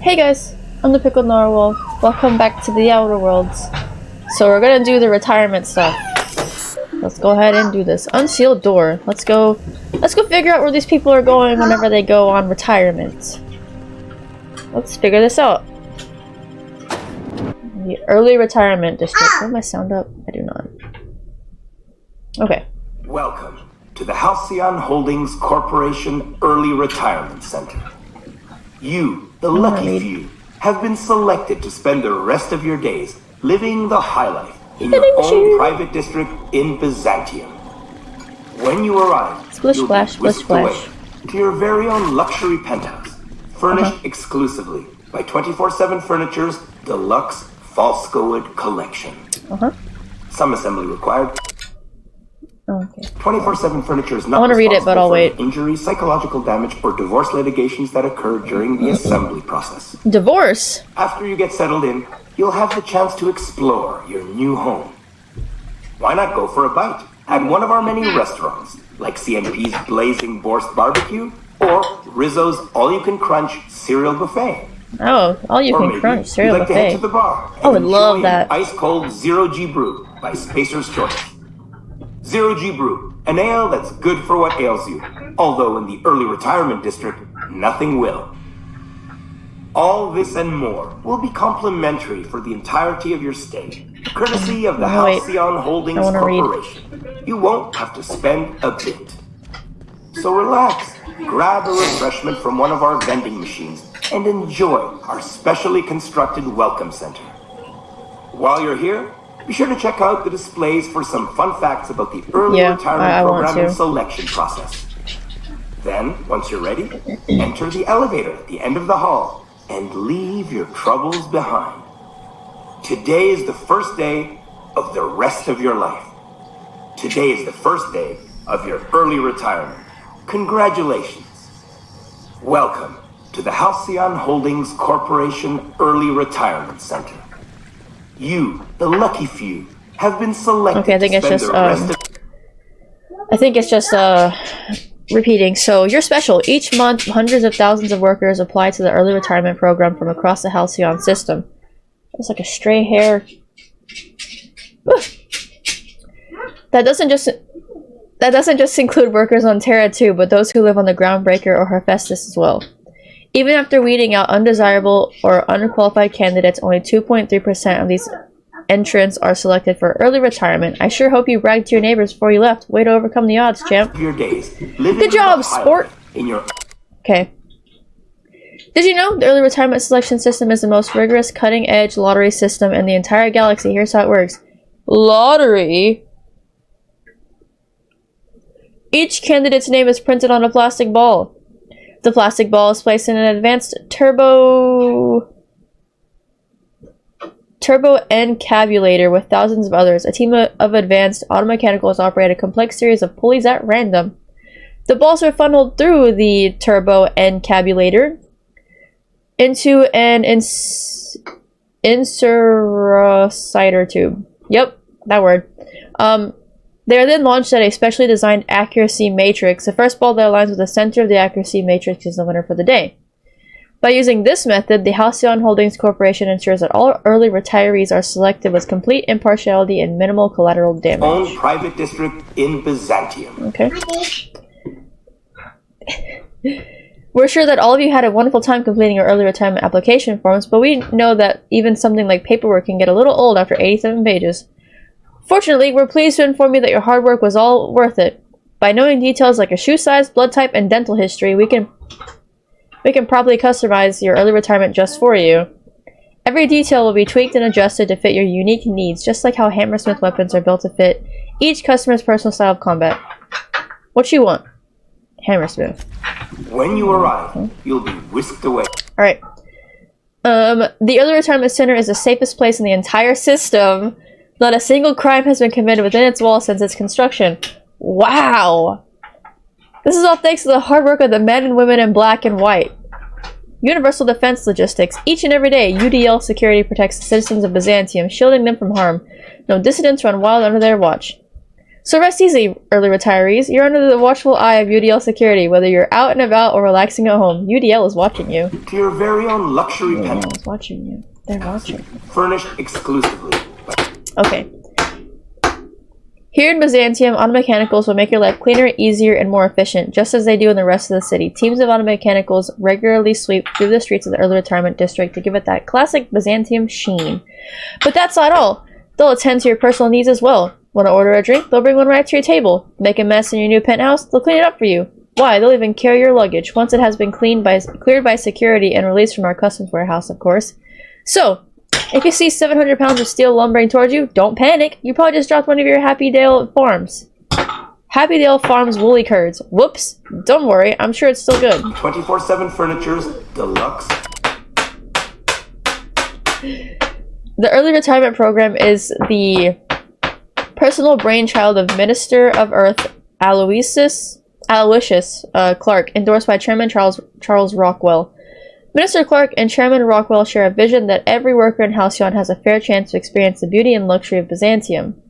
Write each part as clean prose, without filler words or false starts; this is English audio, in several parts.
Hey guys, I'm the Pickled Narwhal. Welcome back to the Outer Worlds. So we're gonna do the retirement stuff. Let's go ahead and do this. Unsealed door. Let's go figure out where these people are going whenever they go on retirement. Let's figure this out. The early retirement district. Do I have my sound up? I do not. Okay. Welcome to the Halcyon Holdings Corporation Early Retirement Center. You, the lucky few, have been selected to spend the rest of your days living the high life in your own private district in Byzantium. When you arrive, Splish you'll splash, be whisked splish away splash. to your very own luxury penthouse, furnished exclusively by 24/7 Furniture's deluxe Falscowood collection. Some assembly required. Okay. 24/7 Furniture is not I want to read it, but I'll wait. Injuries, psychological damage, or divorce litigations that occur during the assembly process. Divorce? After you get settled in, you'll have the chance to explore your new home. Why not go for a bite at one of our many restaurants, like CNP's Blazing Borscht Barbecue or Rizzo's All-You-Can-Crunch Cereal Buffet. Oh, all-you-can-crunch cereal you'd like to head buffet. to the bar. I would love that. Ice-cold Zero-G Brew by Spacer's Choice. Zero-G Brew, an ale that's good for what ails you, although in the early retirement district, nothing will. All this and more will be complimentary for the entirety of your stay, courtesy of the Halcyon Holdings Corporation. You won't have to spend a bit. So relax, grab a refreshment from one of our vending machines, and enjoy our specially constructed welcome center. While you're here, be sure to check out the displays for some fun facts about the early retirement program and selection process. Then, once you're ready, enter the elevator at the end of the hall and leave your troubles behind. Today is the first day of the rest of your life. Today is the first day of your early retirement. Congratulations. Welcome to the Halcyon Holdings Corporation Early Retirement Center. You, the lucky few, have been selected. Okay, I think it's just repeating. So you're special. Each month, hundreds of thousands of workers apply to the early retirement program from across the Halcyon system. It's like a stray hair. That doesn't just include workers on Terra too, but those who live on the Groundbreaker or Hephaestus as well. Even after weeding out undesirable or unqualified candidates, only 2.3% of these entrants are selected for early retirement. I sure hope you bragged to your neighbors before you left. Way to overcome the odds, champ. Good job, sport! Okay. Did you know the early retirement selection system is the most rigorous, cutting-edge lottery system in the entire galaxy? Here's how it works. Lottery? Each candidate's name is printed on a plastic ball. The plastic ball is placed in an advanced turbo encabulator with thousands of others. A team of advanced automechanicals operate a complex series of pulleys at random. The balls are funneled through the turbo encabulator into an insurocyter tube. Yep, that word. They are then launched at a specially designed accuracy matrix. The first ball that aligns with the center of the accuracy matrix is the winner for the day. By using this method, the Halcyon Holdings Corporation ensures that all early retirees are selected with complete impartiality and minimal collateral damage. Own private district in Byzantium. Okay. We're sure that all of you had a wonderful time completing your early retirement application forms, but we know that even something like paperwork can get a little old after 87 pages. Fortunately, we're pleased to inform you that your hard work was all worth it. By knowing details like your shoe size, blood type, and dental history, we can properly customize your early retirement just for you. Every detail will be tweaked and adjusted to fit your unique needs, just like how Hammersmith weapons are built to fit each customer's personal style of combat. What you want? Hammersmith. When you arrive, you'll be whisked away. Alright. The early retirement center is the safest place in the entire system. Not a single crime has been committed within its walls since its construction. Wow! This is all thanks to the hard work of the men and women in black and white. Universal Defense Logistics. Each and every day, UDL security protects the citizens of Byzantium, shielding them from harm. No dissidents run wild under their watch. So rest easy, early retirees. You're under the watchful eye of UDL security, whether you're out and about or relaxing at home. UDL is watching you. To your very own luxury UDL penthouse. is watching you. They're watching. Furnished exclusively. Okay. Here in Byzantium, automechanicals will make your life cleaner, easier, and more efficient, just as they do in the rest of the city. Teams of automechanicals regularly sweep through the streets of the early retirement district to give it that classic Byzantium sheen. But that's not all. They'll attend to your personal needs as well. Want to order a drink? They'll bring one right to your table. Make a mess in your new penthouse? They'll clean it up for you. Why, they'll even carry your luggage, once it has been cleared by security and released from our customs warehouse, of course. So, if you see 700 pounds of steel lumbering towards you, don't panic. You probably just dropped one of your Happydale Farms. Happydale Farms woolly curds. Whoops. Don't worry, I'm sure it's still good. 24/7 Furniture's deluxe. The early retirement program is the personal brainchild of Minister of Earth Aloysius Clark, endorsed by Chairman Charles Rockwell. Minister Clark and Chairman Rockwell share a vision that every worker in Halcyon has a fair chance to experience the beauty and luxury of Byzantium.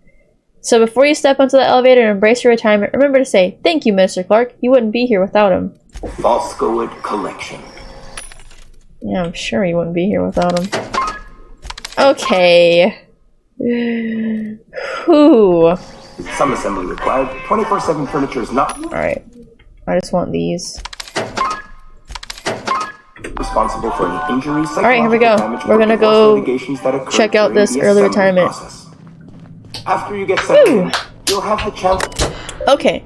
So before you step onto the elevator and embrace your retirement, remember to say, "Thank you, Minister Clark. You wouldn't be here without him." Falscoid collection. Yeah, I'm sure you wouldn't be here without him. Okay. Whew. Some assembly required. 24/7 Furniture is not Alright. I just want these. responsible for any injuries. Alright, here we go. We're gonna go check out this early retirement. After you get settled in, you'll have the chance. Okay.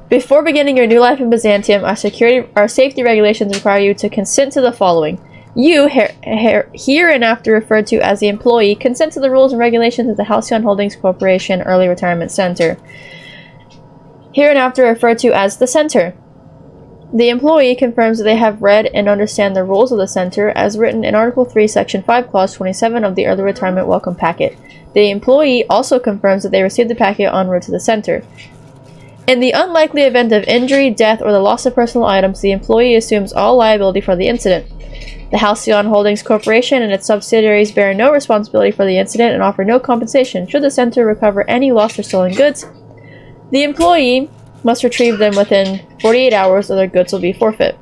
Before beginning your new life in Byzantium, our safety regulations require you to consent to the following. You, hereinafter referred to as the employee, consent to the rules and regulations of the Halcyon Holdings Corporation Early Retirement Center. Hereinafter referred to as the Center. The employee confirms that they have read and understand the rules of the Center as written in Article 3, Section 5, Clause 27 of the Early Retirement Welcome Packet. The employee also confirms that they received the packet en route to the Center. In the unlikely event of injury, death, or the loss of personal items, the employee assumes all liability for the incident. The Halcyon Holdings Corporation and its subsidiaries bear no responsibility for the incident and offer no compensation should the Center recover any lost or stolen goods. The employee must retrieve them within 48 hours or their goods will be forfeit.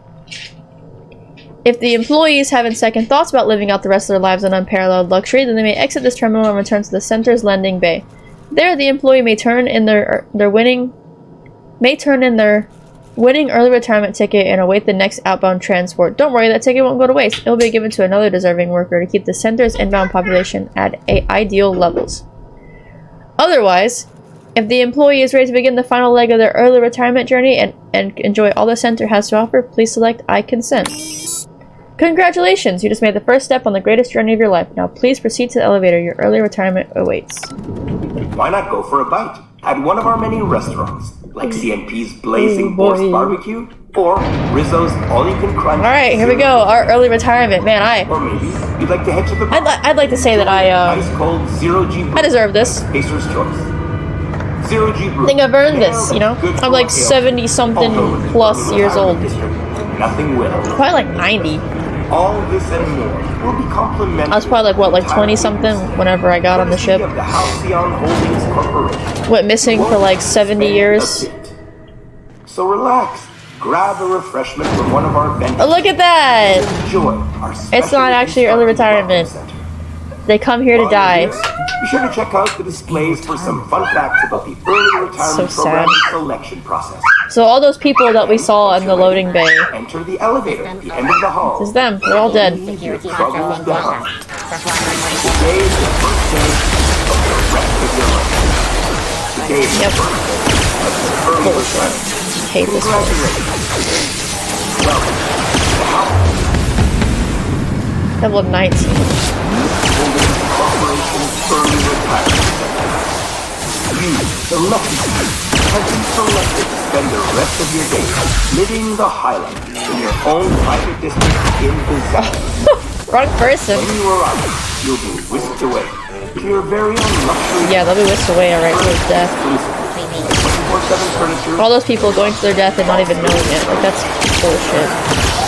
If the employees have second thoughts about living out the rest of their lives in unparalleled luxury, then they may exit this terminal and return to the Center's lending bay. There, the employee may turn in their winning early retirement ticket and await the next outbound transport. Don't worry, that ticket won't go to waste. It will be given to another deserving worker to keep the Center's inbound population at ideal levels. Otherwise, if the employee is ready to begin the final leg of their early retirement journey and enjoy all the Center has to offer, please select I consent. Congratulations! You just made the first step on the greatest journey of your life. Now please proceed to the elevator. Your early retirement awaits. Why not go for a bite at one of our many restaurants, like CNP's Blazing Boar's Barbecue or Rizzo's All-You-Can Crunch. Alright, here we go. Our early retirement. Man, Or maybe you'd like to head to the I'd like to say that ice cold 0G brew. I deserve this. Pacer's choice. 0G brew. I think I've earned this, you know? I'm like 70-something plus years old. Nothing will. Probably like 90. All this and more will be complimentary. I was probably like, what, like 20-something whenever I got on the ship. Of the Halcyon Holdings Corporation. Went missing for like 70 years. So relax. Grab a refreshment from one of our vendors. Oh, look at that! Enjoy our It's not actually early retirement. They come here to die. Be sure to check out the displays for some fun facts about the early retirement program selection process. So all those people that we saw in the loading bay. Enter the elevator at the end of the hall. It's them. They're all dead. Your troubles behind. Today is the first day of the rest of your life. Today is the first day of the early retirement. Hate this place. Welcome to the house. Level 19. Corporation's early retirement center. You, the lucky few, have been selected to spend the rest of your days living the highlight in your own private district in Byzantium. Wrong person. When you arrive, you'll be whisked away to your very own luxury. Yeah, they'll be whisked away alright to his death. 24/7 furniture. All those people going to their death and not even knowing it. Like, that's bullshit.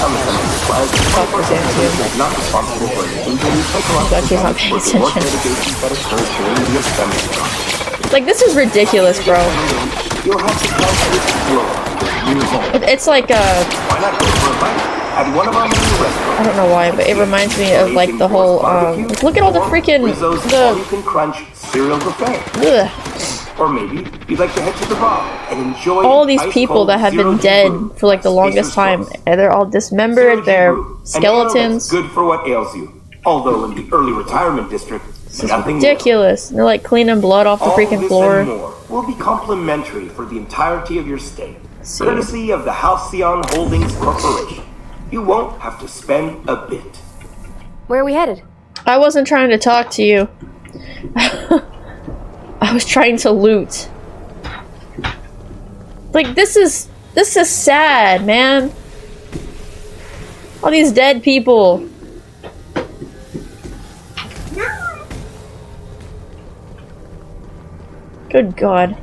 Fuck Byzantium. Not responsible for any injuries, psychological Glad she's not paying or attention. mitigations that occur during the assembly process. Like, this is ridiculous, bro. You'll have to try to explore your new home. It's like, Why not go for a bite at one of our many restaurants? I don't know why, but it reminds me of, like, the whole, like, look at all the freaking, Rizzo's all-you-can-crunch cereal buffet. ugh. Or maybe you'd like to head to the bar and enjoy All these people that have been dead for, like, the longest time, and they're all dismembered, they're skeletons. Good for what ails you. Although in the early retirement district, This is ridiculous. They're, like, cleaning blood off the freaking floor. And more will be complimentary for the entirety of your stay. Courtesy of the Halcyon Holdings Corporation. You won't have to spend a bit. Where are we headed? I wasn't trying to talk to you. I was trying to loot. Like, this is sad, man. All these dead people. Good God.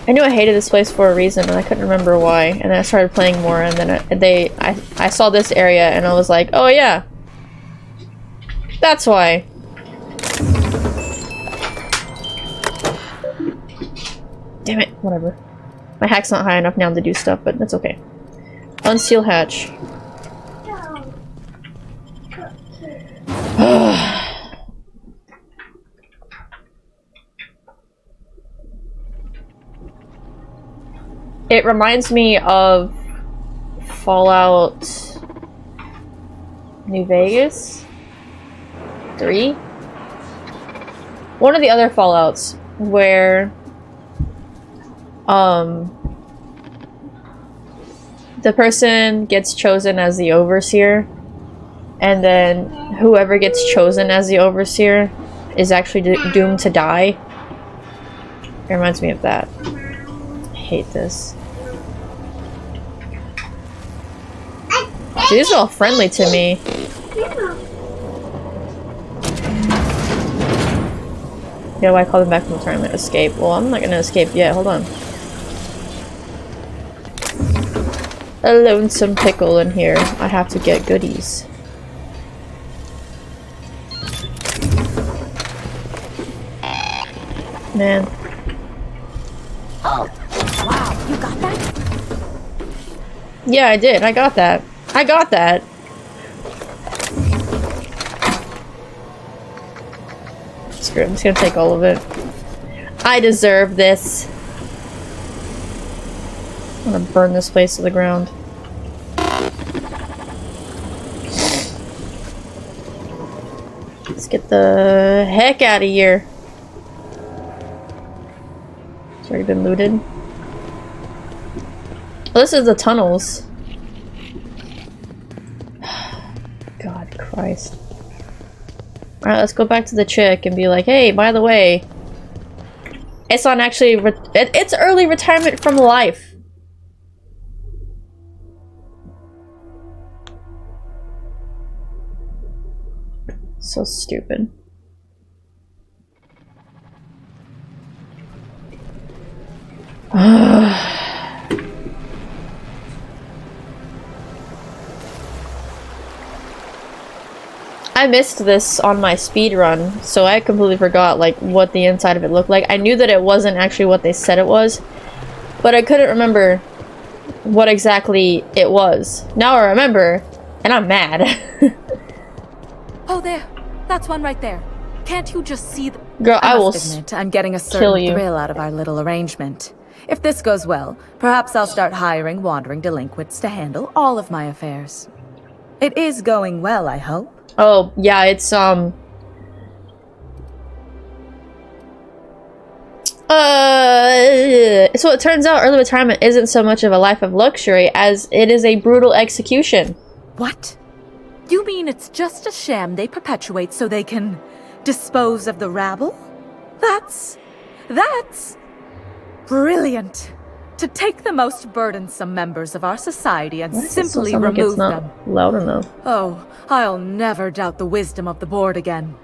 I knew I hated this place for a reason, and I couldn't remember why. And then I started playing more, and then I saw this area, and I was like, oh yeah, that's why. Damn it! Whatever. My hack's not high enough now to do stuff, but that's okay. Unseal hatch. It reminds me of Fallout New Vegas 3? One of the other Fallouts where the person gets chosen as the overseer, and then whoever gets chosen as the overseer is actually doomed to die. It reminds me of that. I hate this. These are all friendly to me. Yeah, why call them back from the tournament? Escape. Well, I'm not gonna escape yet. Hold on. A lonesome pickle in here. I have to get goodies. Man. Oh, wow, you got that? Yeah, I did. I got that. I got that. Screw it. I'm just gonna take all of it. I deserve this. I'm gonna burn this place to the ground. Let's get the heck out of here. It's already been looted. Oh, this is the tunnels. God Christ. Alright, let's go back to the chick and be like, hey, by the way, it's on actually, it's early retirement from life. So stupid. I missed this on my speed run, so I completely forgot like what the inside of it looked like. I knew that it wasn't actually what they said it was, but I couldn't remember what exactly it was. Now I remember, and I'm mad. Oh, there. That's one right there. Can't you just see the— Girl, I will admit, I'm getting a kill certain you. thrill out of our little arrangement. If this goes well, perhaps I'll start hiring wandering delinquents to handle all of my affairs. It is going well, I hope. Oh, yeah, it's, so it turns out early retirement isn't so much of a life of luxury as it is a brutal execution. What? You mean it's just a sham they perpetuate so they can dispose of the rabble? That's brilliant. To take the most burdensome members of our society and simply remove them. Loud enough. Oh, I'll never doubt the wisdom of the board again.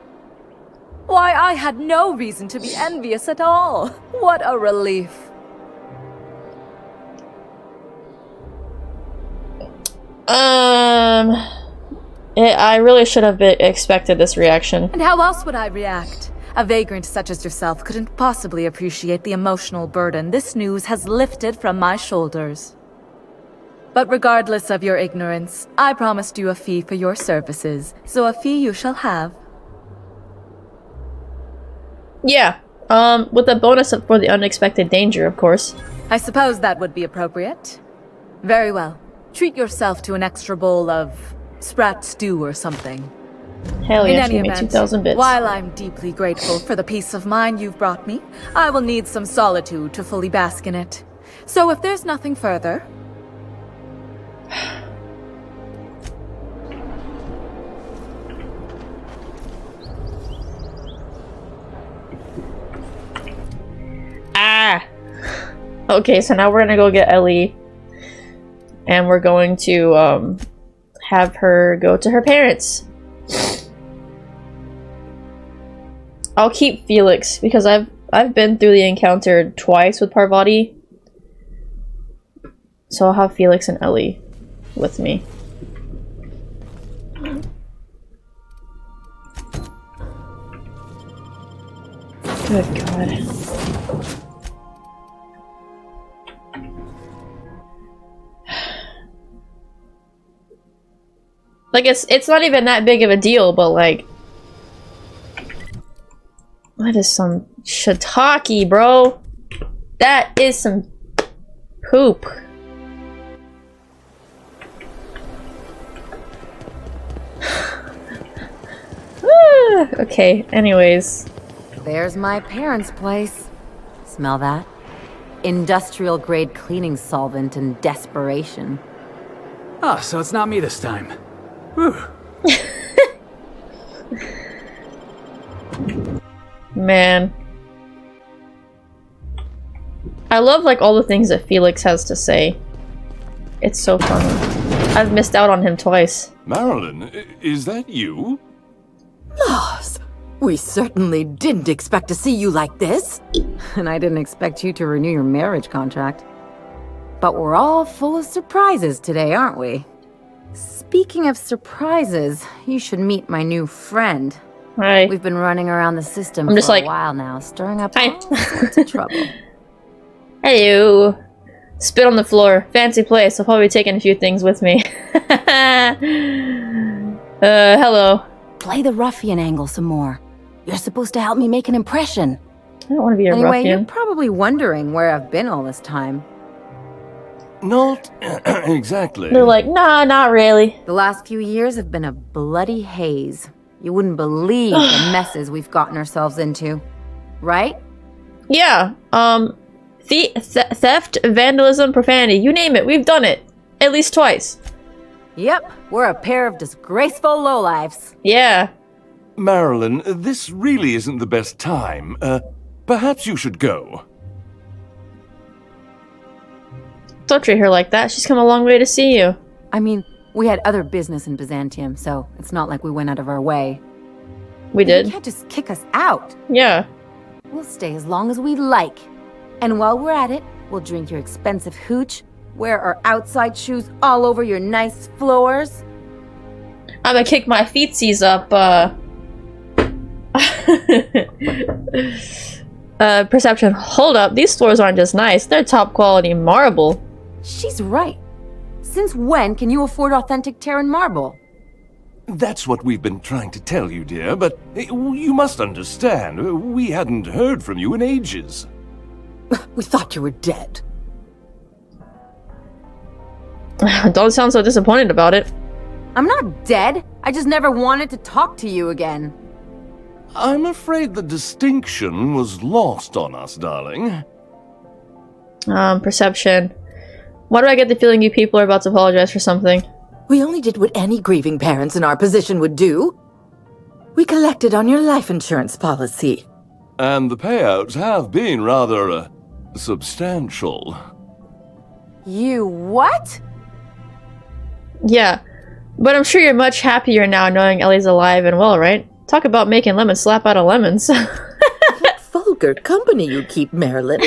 Why, I had no reason to be envious at all. What a relief. I really should have expected this reaction. And how else would I react? A vagrant such as yourself couldn't possibly appreciate the emotional burden this news has lifted from my shoulders. But regardless of your ignorance, I promised you a fee for your services, so a fee you shall have. Yeah, with a bonus for the unexpected danger, of course. I suppose that would be appropriate. Very well. Treat yourself to an extra bowl of sprat stew or something. Hell In yeah, any she made event, 2,000 bits. while I'm deeply grateful for the peace of mind you've brought me, I will need some solitude to fully bask in it. So if there's nothing further... Ah! Okay, so now we're gonna go get Ellie. And we're going to, have her go to her parents. I'll keep Felix, because I've been through the encounter twice with Parvati. So I'll have Felix and Ellie with me. Good God. Like, it's not even that big of a deal, but like... That is some shiitake, bro. That is some poop. Okay, anyways. There's my parents' place. Smell that? Industrial grade cleaning solvent and desperation. Oh, so it's not me this time. Whew. Man. I love like all the things that Felix has to say. It's so funny. I've missed out on him twice. Marilyn, is that you? Loss! We certainly didn't expect to see you like this. And I didn't expect you to renew your marriage contract. But we're all full of surprises today, aren't we? Speaking of surprises, you should meet my new friend. Hi. We've been running around the system I'm just for like, a while now, stirring up hi. all sorts of trouble. Hello. Spit on the floor. Fancy place. I'll probably be taking a few things with me. Hello. Play the ruffian angle some more. You're supposed to help me make an impression. I don't want to be a Anyway, ruffian. you're probably wondering where I've been all this time. Not exactly. They're like, nah, not really. The last few years have been a bloody haze. You wouldn't believe the messes we've gotten ourselves into. Right? Yeah. Theft, vandalism, profanity. You name it. We've done it. At least twice. Yep, we're a pair of disgraceful lowlifes. Yeah. Marilyn, this really isn't the best time. Perhaps you should go. Don't treat her like that. She's come a long way to see you. I mean, we had other business in Byzantium, so it's not like we went out of our way. We You did. can't just kick us out. Yeah. We'll stay as long as we like. And while we're at it, we'll drink your expensive hooch, wear our outside shoes all over your nice floors. I'm gonna kick my feetsies up, Perception. Hold up. These floors aren't just nice. They're top quality marble. She's right. Since when can you afford authentic Terran marble? That's what we've been trying to tell you, dear, but you must understand, we hadn't heard from you in ages. We thought you were dead. Don't sound so disappointed about it. I'm not dead. I just never wanted to talk to you again. I'm afraid the distinction was lost on us, darling. Perception. Why do I get the feeling you people are about to apologize for something? We only did what any grieving parents in our position would do. We collected on your life insurance policy. And the payouts have been rather, substantial. You what? Yeah. But I'm sure you're much happier now knowing Ellie's alive and well, right? Talk about making lemons slap out of lemons. What vulgar company you keep, Marilyn.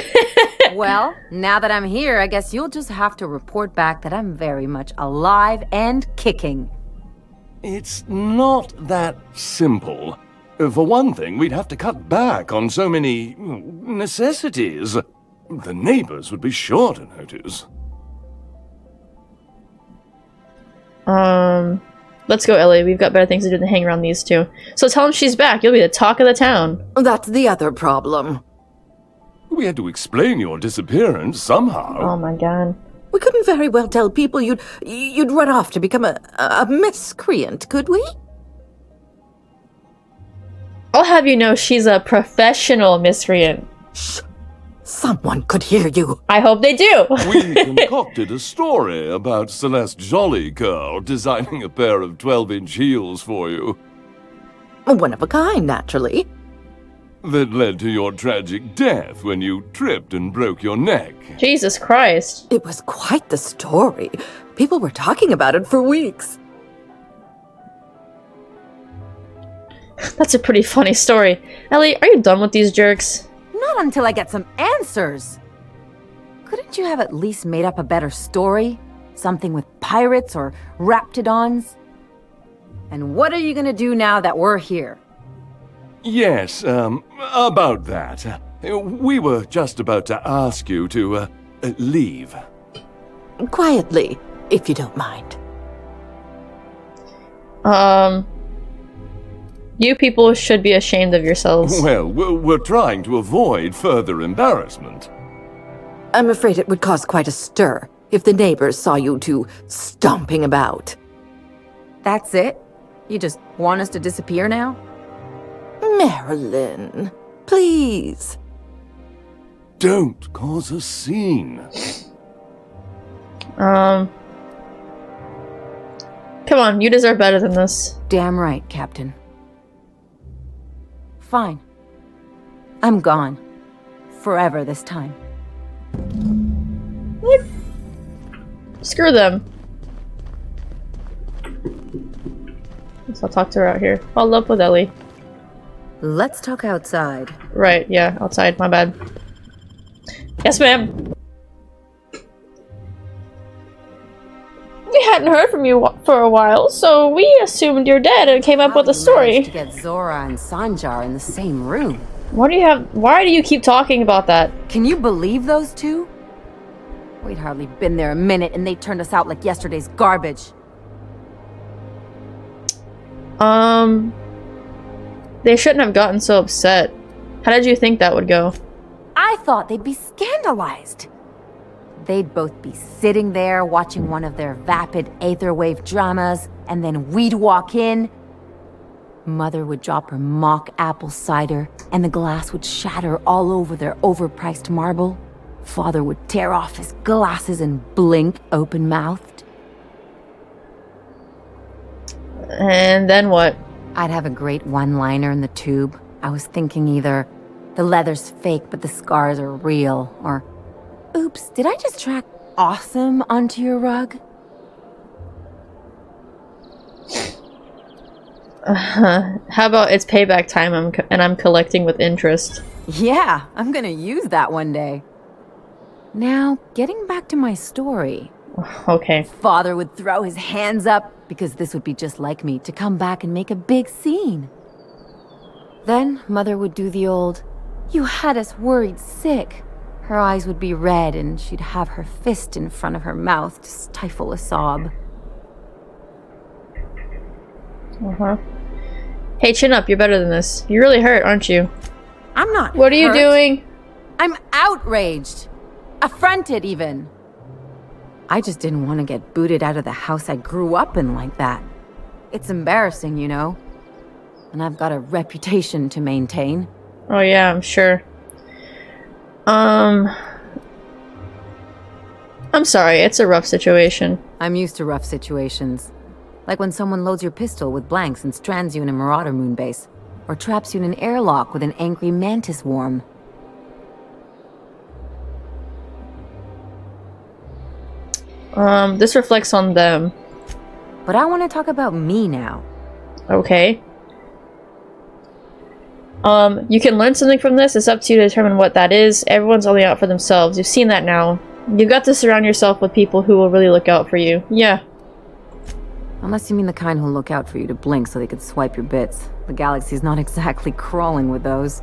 Well, now that I'm here, I guess you'll just have to report back that I'm very much alive and kicking. It's not that simple. For one thing, we'd have to cut back on so many necessities. The neighbors would be sure to notice. Let's go, Ellie. We've got better things to do than hang around these two. So tell him she's back. You'll be the talk of the town. That's the other problem. We had to explain your disappearance somehow. Oh my god. We couldn't very well tell people you'd run off to become a miscreant, could we? I'll have you know she's a professional miscreant. Shh! Someone could hear you. I hope they do. We concocted a story about Celeste Jollycurl designing a pair of 12-inch heels for you. One of a kind, naturally. That led to your tragic death when you tripped and broke your neck. Jesus Christ. It was quite the story. People were talking about it for weeks. That's a pretty funny story. Ellie, are you done with these jerks? Not until I get some answers. Couldn't you have at least made up a better story? Something with pirates or raptidons? And what are you gonna do now that we're here? Yes, about that. We were just about to ask you to, leave. Quietly, if you don't mind. You people should be ashamed of yourselves. Well, we're trying to avoid further embarrassment. I'm afraid it would cause quite a stir if the neighbors saw you two stomping about. That's it? You just want us to disappear now? Marilyn, please. Don't cause a scene. Come on, you deserve better than this. Damn right, Captain. Fine. I'm gone. Forever this time. What? Screw them. Guess I'll talk to her out here. Follow up with Ellie. Let's talk outside. Right, yeah, outside, my bad. Yes, ma'am. We hadn't heard from you for a while, so we assumed you're dead and came up with a story. To get Zora and Sanjar in the same room. Why do you keep talking about that? Can you believe those two? We'd hardly been there a minute and they turned us out like yesterday's garbage. They shouldn't have gotten so upset. How did you think that would go? I thought they'd be scandalized. They'd both be sitting there watching one of their vapid aetherwave dramas, and then we'd walk in. Mother would drop her mock apple cider, and the glass would shatter all over their overpriced marble. Father would tear off his glasses and blink open-mouthed. And then what? I'd have a great one-liner in the tube. I was thinking either, the leather's fake but the scars are real, or, oops, did I just track awesome onto your rug? How about it's payback time and I'm collecting with interest? Yeah, I'm gonna use that one day. Now, getting back to my story. Okay. Father would throw his hands up, because this would be just like me, to come back and make a big scene. Then Mother would do the old, "You had us worried sick." Her eyes would be red and she'd have her fist in front of her mouth to stifle a sob. Hey, chin up, you're better than this. You're really hurt, aren't you? I'm not What are you hurt. doing? I'm outraged. Affronted, even. I just didn't want to get booted out of the house I grew up in like that. It's embarrassing, you know. And I've got a reputation to maintain. Oh yeah, I'm sure. I'm sorry, it's a rough situation. I'm used to rough situations. Like when someone loads your pistol with blanks and strands you in a Marauder moon base. Or traps you in an airlock with an angry mantis worm. This reflects on them. But I want to talk about me now. Okay. You can learn something from this. It's up to you to determine what that is. Everyone's only out for themselves. You've seen that now. You've got to surround yourself with people who will really look out for you. Yeah. Unless you mean the kind who'll look out for you to blink so they could swipe your bits. The galaxy's not exactly crawling with those.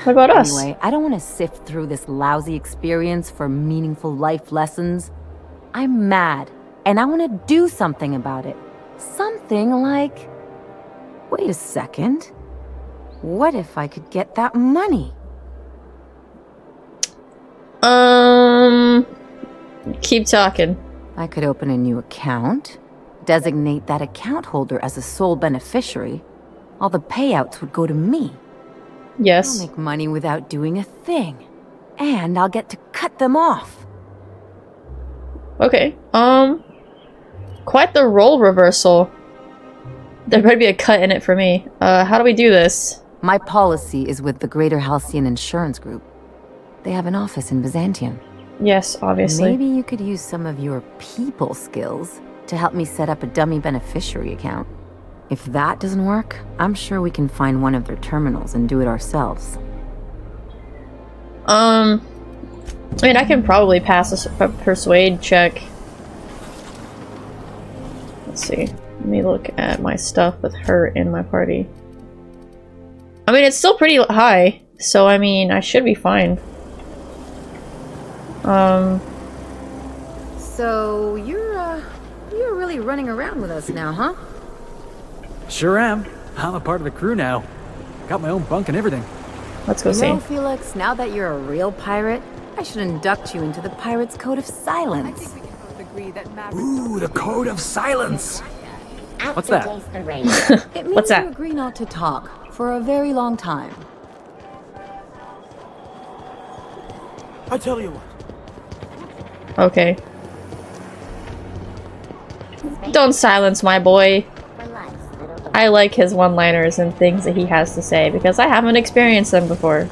What about us? Anyway, I don't want to sift through this lousy experience for meaningful life lessons. I'm mad, and I want to do something about it. Something like... Wait a second. What if I could get that money? Keep talking. I could open a new account, designate that account holder as a sole beneficiary. All the payouts would go to me. Yes. I'll make money without doing a thing. And I'll get to cut them off. Okay. Quite the role reversal. There better be a cut in it for me. How do we do this? My policy is with the Greater Halcyon Insurance Group. They have an office in Byzantium. Yes, obviously. Maybe you could use some of your people skills to help me set up a dummy beneficiary account. If that doesn't work, I'm sure we can find one of their terminals and do it ourselves. I mean, I can probably pass a persuade check. Let's see. Let me look at my stuff with her in my party. I mean, it's still pretty high, so I mean, I should be fine. So you're really running around with us now, huh? Sure am. I'm a part of the crew now. Got my own bunk and everything. Let's go You see. know, Felix, now that you're a real pirate, I should induct you into the Pirate's Code of Silence. Ooh, the Code of Silence! What's that? It means What's that? you agree not to talk for a very long time. I tell you what. Okay. Don't silence my boy. I like his one-liners and things that he has to say because I haven't experienced them before.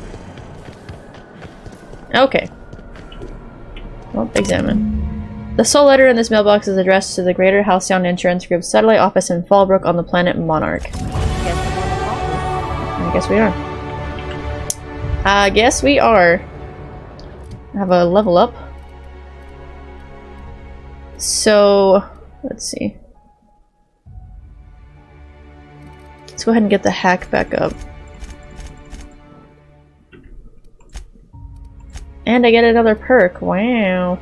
Okay. Well, examine. The sole letter in this mailbox is addressed to the Greater Halcyon Insurance Group's satellite office in Fallbrook on the planet Monarch. I guess we are. I guess we are. I have a level up. So, let's see. Let's go ahead and get the hack back up. And I get another perk. Wow.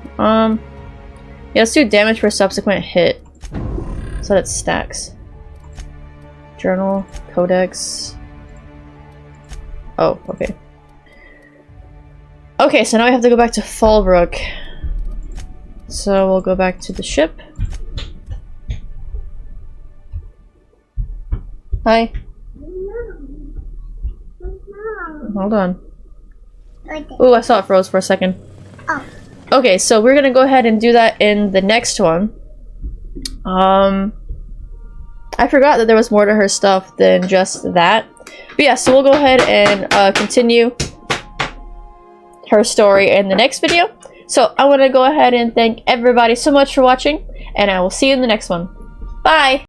Yeah, let's do damage for subsequent hit. So that stacks. Journal, codex. Oh, okay. Okay, so now we have to go back to Fallbrook. So we'll go back to the ship. Hi. Hold on. Ooh, I saw it froze for a second. Oh. Okay, so we're gonna go ahead and do that in the next one. I forgot that there was more to her stuff than just that. But yeah, so we'll go ahead and continue her story in the next video. So I want to go ahead and thank everybody so much for watching, and I will see you in the next one. Bye!